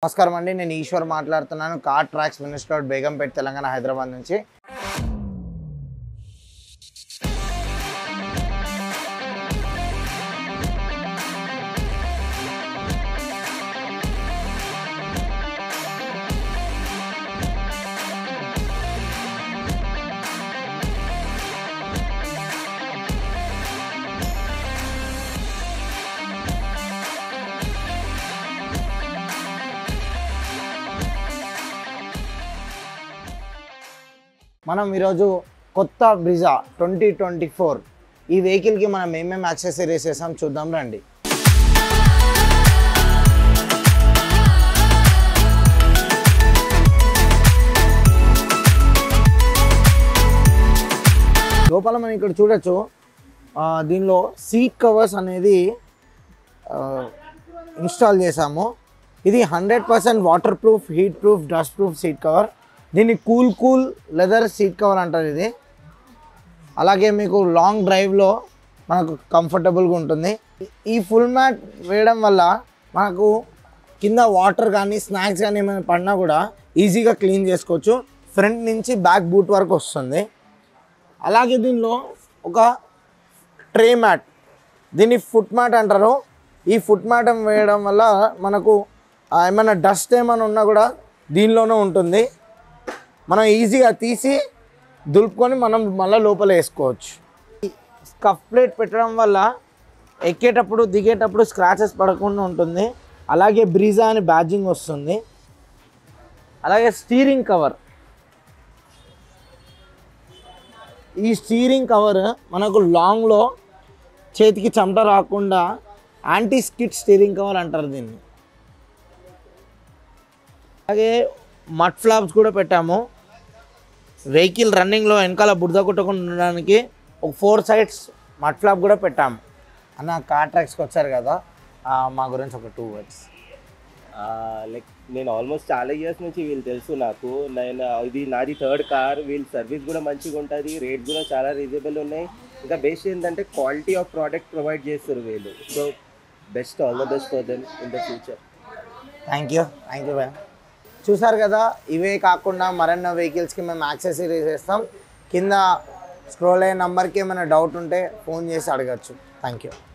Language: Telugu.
నమస్కారం అండి, నేను ఈశ్వర్ మాట్లాడుతున్నాను. Car tracks minister Begumpet Telangana Hyderabad నుంచి. మనం ఈరోజు కొత్త బ్రిజా 2024 ఈ వెహికల్కి మనం ఏమేమి యాక్సెసరీస్ చేసాం చూద్దాం రండి. లోపల మనం ఇక్కడ చూడొచ్చు, దీనిలో సీట్ కవర్స్ అనేది ఇన్స్టాల్ చేసాము. ఇది 100% water proof, heat proof, dust proof seat cover. దీన్ని కూల్ లెదర్ సీట్ కవర్ అంటారు ఇది. అలాగే మీకు లాంగ్ డ్రైవ్లో మనకు కంఫర్టబుల్గా ఉంటుంది. ఈ ఫుల్ మ్యాట్ వేయడం వల్ల మనకు కింద వాటర్ కానీ స్నాక్స్ కానీ ఏమైనా పడినా కూడా ఈజీగా క్లీన్ చేసుకోవచ్చు. ఫ్రంట్ నుంచి బ్యాక్ బూట్ వరకు వస్తుంది. అలాగే దీనిలో ఒక ట్రే మ్యాట్, దీన్ని ఫుట్ మ్యాట్ అంటారు. ఈ ఫుట్ మ్యాట్ వేయడం వల్ల మనకు ఏమైనా డస్ట్ ఏమైనా ఉన్నా కూడా దీనిలోనే ఉంటుంది. మనం ఈజీగా తీసి దులుపుకొని మనం మళ్ళీ లోపల వేసుకోవచ్చు. స్కఫ్ ప్లేట్ పెట్టడం వల్ల ఎక్కేటప్పుడు దిగేటప్పుడు స్క్రాచెస్ పడకుండా ఉంటుంది. అలాగే బ్రీజా అని బ్యాడ్జింగ్ వస్తుంది. అలాగే స్టీరింగ్ కవర్, ఈ స్టీరింగ్ కవర్ మనకు లాంగ్లో చేతికి చెమట రాకుండా యాంటీ స్కిడ్ స్టీరింగ్ కవర్ అంటారు దీన్ని. అలాగే మడ్ ఫ్లాప్స్ కూడా పెట్టాము. వెహికల్ రన్నింగ్లో వెనకాల బురద కొట్టకుండా ఉండడానికి ఒక 4 sides మడ్ ఫ్లాప్ కూడా పెట్టాము. అన్న, కార్ ట్రాక్స్కి వచ్చారు కదా, మా గురించి ఒక 2 words. లైక్ నేను ఆల్మోస్ట్ చాలా ఇయర్స్ నుంచి వీళ్ళు తెలుసు నాకు. ఇది నాది 3rd కార్. వీళ్ళ సర్వీస్ కూడా మంచిగా ఉంటుంది, రేట్ కూడా చాలా రీజనబుల్ ఉన్నాయి. ఇంకా బెస్ట్ ఏంటంటే క్వాలిటీ ఆఫ్ ప్రోడక్ట్ ప్రొవైడ్ చేస్తారు వీళ్ళు. So best, all the best for them in the future. Thank you భయ్యా. చూసారు కదా, ఇవే కాకుండా మరెన్నో వెహికల్స్కి మేము యాక్సెసరీస్ ఇస్తాం. కింద స్క్రోల్ అయ్యే నెంబర్కి ఏమైనా డౌట్ ఉంటే ఫోన్ చేసి అడగచ్చు. Thank you.